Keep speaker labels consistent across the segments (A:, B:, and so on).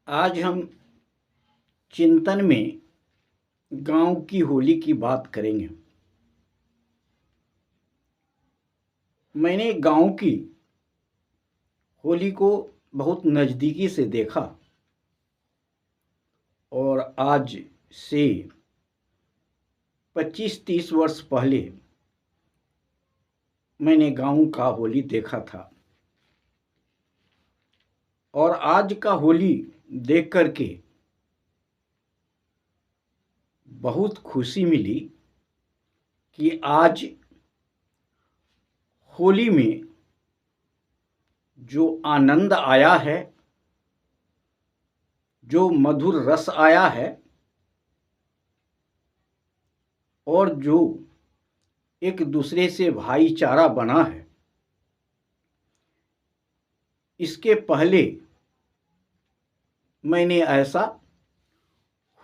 A: आज हम चिंतन में गांव की होली की बात करेंगे। मैंने गांव की होली को बहुत नज़दीकी से देखा और आज से 25-30 वर्ष पहले मैंने गांव का होली देखा था और आज का होली देख करके बहुत खुशी मिली कि आज होली में जो आनंद आया है, जो मधुर रस आया है और जो एक दूसरे से भाईचारा बना है, इसके पहले मैंने ऐसा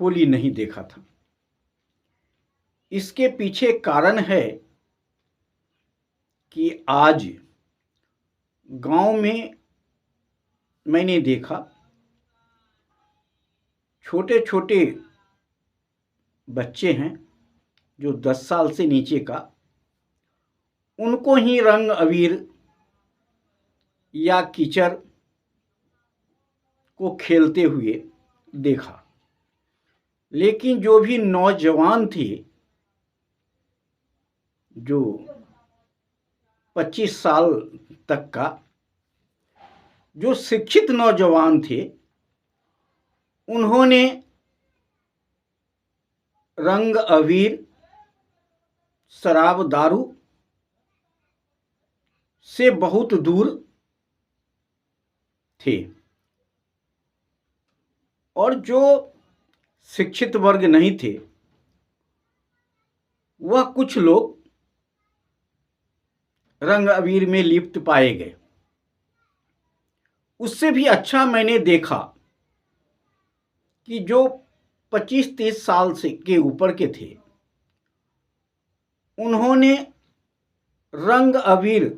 A: होली नहीं देखा था। इसके पीछे कारण है कि आज गांव में मैंने देखा छोटे छोटे बच्चे हैं जो 10 साल से नीचे का, उनको ही रंग अबीर या कीचड़ को खेलते हुए देखा। लेकिन जो भी नौजवान थे, जो 25 साल तक का, जो शिक्षित नौजवान थे, उन्होंने रंग अबीर, शराब दारू से बहुत दूर थे और जो शिक्षित वर्ग नहीं थे, वह कुछ लोग रंग अबीर में लिप्त पाए गए। उससे भी अच्छा मैंने देखा कि जो 25-30 साल से के ऊपर के थे, उन्होंने रंग अबीर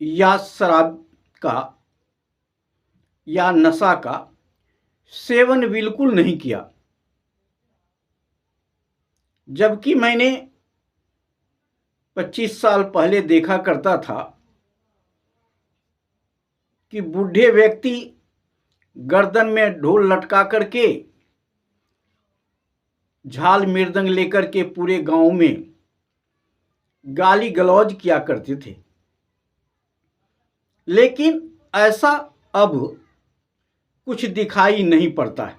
A: या शराब का या नशा का सेवन बिल्कुल नहीं किया। जबकि मैंने 25 साल पहले देखा करता था कि बूढ़े व्यक्ति गर्दन में ढोल लटका करके, झाल मृदंग लेकर के पूरे गांव में गाली गलौज किया करते थे। लेकिन ऐसा अब कुछ दिखाई नहीं पड़ता है।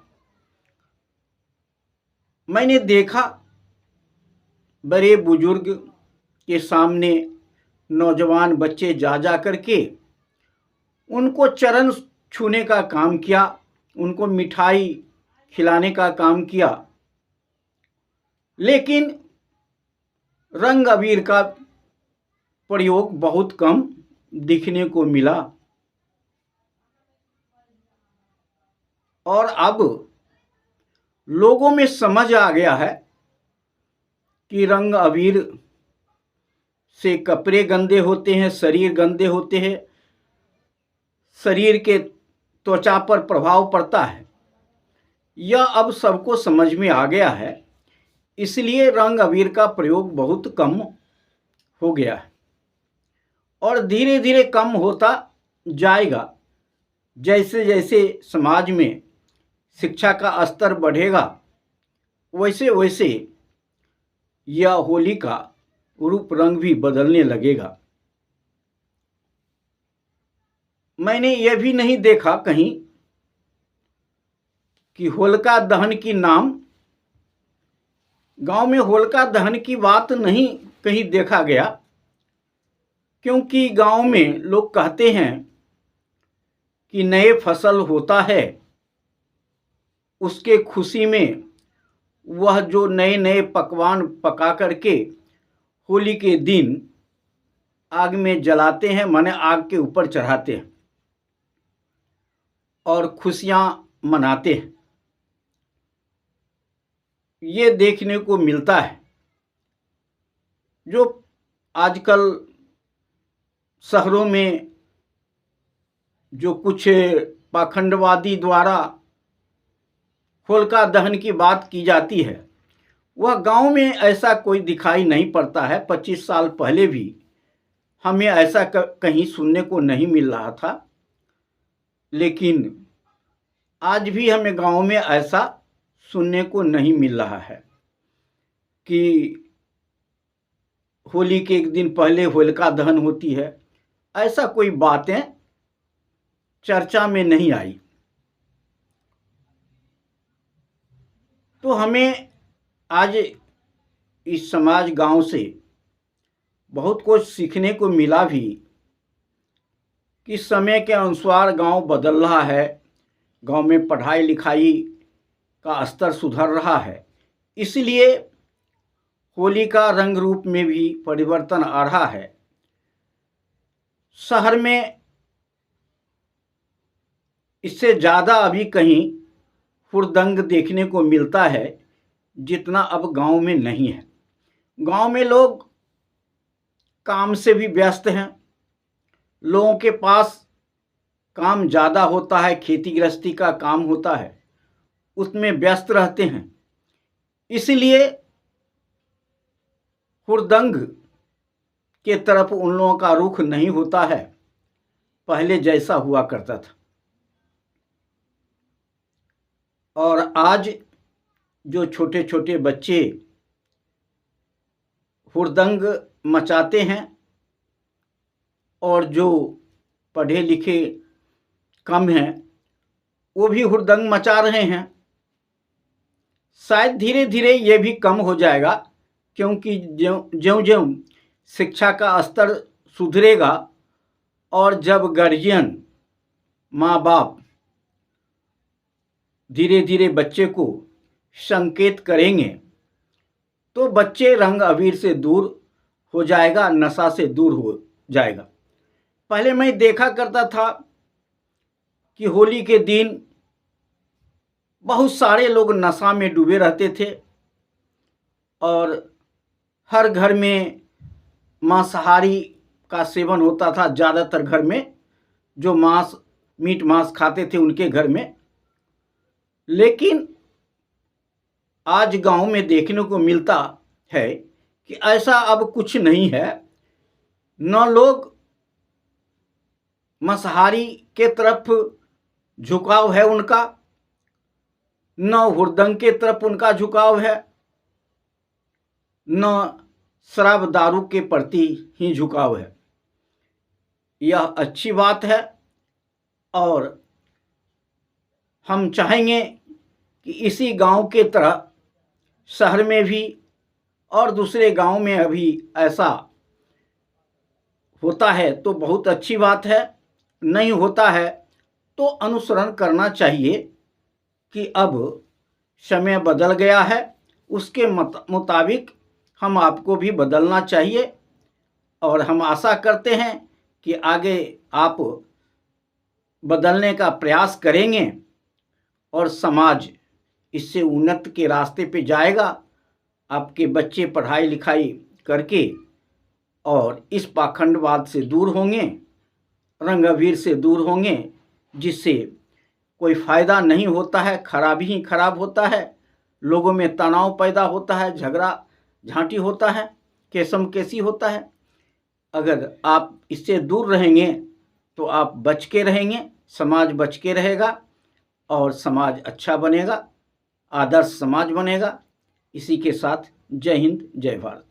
A: मैंने देखा बड़े बुजुर्ग के सामने नौजवान बच्चे जा करके उनको चरण छूने का काम किया, उनको मिठाई खिलाने का काम किया, लेकिन रंग अबीर का प्रयोग बहुत कम दिखने को मिला। और अब लोगों में समझ आ गया है कि रंग अबीर से कपड़े गंदे होते हैं, शरीर गंदे होते हैं, शरीर के त्वचा पर प्रभाव पड़ता है। यह अब सबको समझ में आ गया है, इसलिए रंग अबीर का प्रयोग बहुत कम हो गया है और धीरे धीरे कम होता जाएगा। जैसे जैसे समाज में शिक्षा का स्तर बढ़ेगा, वैसे वैसे यह होली का रूप रंग भी बदलने लगेगा। मैंने यह भी नहीं देखा कहीं कि होलिका दहन की नाम, गांव में होलिका दहन की बात नहीं कहीं देखा गया, क्योंकि गांव में लोग कहते हैं कि नए फसल होता है, उसके खुशी में वह जो नए नए पकवान पका करके होली के दिन आग में जलाते हैं, माने आग के ऊपर चढ़ाते हैं और खुशियां मनाते हैं। ये देखने को मिलता है। जो आजकल शहरों में जो कुछ पाखंडवादी द्वारा होलिका दहन की बात की जाती है, वह गांव में ऐसा कोई दिखाई नहीं पड़ता है। 25 साल पहले भी हमें ऐसा कहीं सुनने को नहीं मिल रहा था, लेकिन आज भी हमें गांव में ऐसा सुनने को नहीं मिल रहा है कि होली के एक दिन पहले होलिका दहन होती है। ऐसा कोई बातें चर्चा में नहीं आई। तो हमें आज इस समाज गांव से बहुत कुछ सीखने को मिला भी कि समय के अनुसार गांव बदल रहा है, गांव में पढ़ाई लिखाई का स्तर सुधर रहा है, इसलिए होली का रंग रूप में भी परिवर्तन आ रहा है। शहर में इससे ज़्यादा अभी कहीं हुड़दंग देखने को मिलता है जितना अब गांव में नहीं है। गांव में लोग काम से भी व्यस्त हैं, लोगों के पास काम ज़्यादा होता है, खेती गृहस्थी का काम होता है, उसमें व्यस्त रहते हैं, इसलिए हुड़दंग के तरफ उन लोगों का रुख नहीं होता है पहले जैसा हुआ करता था। और आज जो छोटे छोटे बच्चे हुड़दंग मचाते हैं और जो पढ़े लिखे कम हैं वो भी हुड़दंग मचा रहे हैं। शायद धीरे धीरे ये भी कम हो जाएगा, क्योंकि ज्यों-ज्यों शिक्षा का स्तर सुधरेगा और जब गार्जियन माँ बाप धीरे धीरे बच्चे को संकेत करेंगे तो बच्चे रंग अबीर से दूर हो जाएगा, नशा से दूर हो जाएगा। पहले मैं देखा करता था कि होली के दिन बहुत सारे लोग नशा में डूबे रहते थे और हर घर में मांसाहारी का सेवन होता था। ज़्यादातर घर में जो मीट मांस खाते थे उनके घर में। लेकिन आज गांव में देखने को मिलता है कि ऐसा अब कुछ नहीं है। न लोग मांसाहारी के तरफ झुकाव है उनका, न हुड़दंग के तरफ उनका झुकाव है, न शराब दारू के प्रति ही झुकाव है। यह अच्छी बात है और हम चाहेंगे कि इसी गांव के तरह शहर में भी और दूसरे गांव में अभी ऐसा होता है तो बहुत अच्छी बात है, नहीं होता है तो अनुसरण करना चाहिए कि अब समय बदल गया है, उसके मुताबिक हम आपको भी बदलना चाहिए। और हम आशा करते हैं कि आगे आप बदलने का प्रयास करेंगे और समाज इससे उन्नति के रास्ते पे जाएगा। आपके बच्चे पढ़ाई लिखाई करके और इस पाखंडवाद से दूर होंगे, रंग अबीर से दूर होंगे, जिससे कोई फ़ायदा नहीं होता है, खराबी ही खराब होता है। लोगों में तनाव पैदा होता है, झगड़ा झांटी होता है, केसम केसी होता है। अगर आप इससे दूर रहेंगे तो आप बच के रहेंगे, समाज बच के रहेगा और समाज अच्छा बनेगा, आदर्श समाज बनेगा। इसी के साथ जय हिंद, जय भारत।